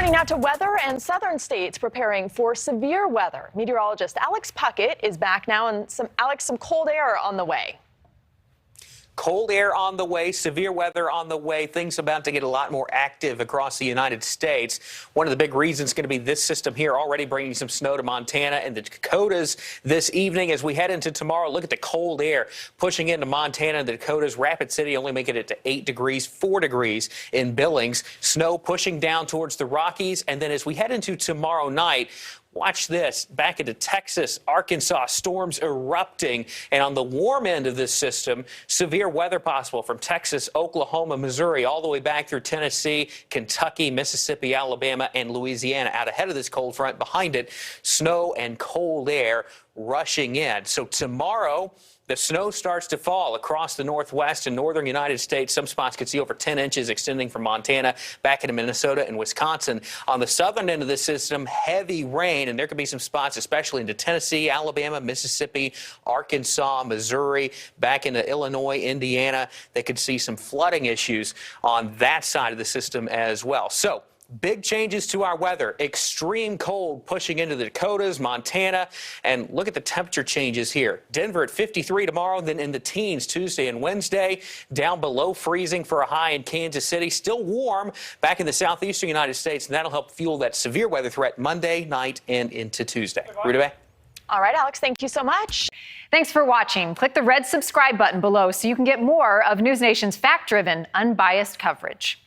Turning now to weather, and southern states preparing for severe weather. Meteorologist Alex Puckett is back now, and some cold air on the way. Cold air on the way, severe weather on the way, things about to get a lot more active across the United States. One of the big reasons is going to be this system here already bringing some snow to Montana and the Dakotas this evening. As we head into tomorrow, look at the cold air pushing into Montana and the Dakotas. Rapid City only making it to 8 degrees, 4 degrees in Billings. Snow pushing down towards the Rockies. And then as we head into tomorrow night, watch this, back into Texas, Arkansas, storms erupting. And on the warm end of this system, severe weather possible from Texas, Oklahoma, Missouri, all the way back through Tennessee, Kentucky, Mississippi, Alabama, and Louisiana. Out ahead of this cold front, behind it, snow and cold air rushing in. So tomorrow, the snow starts to fall across the northwest and northern United States. Some spots could see over 10 inches extending from Montana back into Minnesota and Wisconsin. On the southern end of the system, heavy rain, and there could be some spots, especially into Tennessee, Alabama, Mississippi, Arkansas, Missouri, back into Illinois, Indiana. They could see some flooding issues on that side of the system as well. So big changes to our weather. Extreme cold pushing into the Dakotas, Montana, and look at the temperature changes here. Denver at 53 tomorrow, then in the teens Tuesday and Wednesday, down below freezing for a high in Kansas City. Still warm back in the southeastern United States, and that'll help fuel that severe weather threat Monday night and into Tuesday. Rita. All right, Alex, thank you so much. Thanks for watching. Click the red subscribe button below so you can get more of NewsNation's fact-driven, unbiased coverage.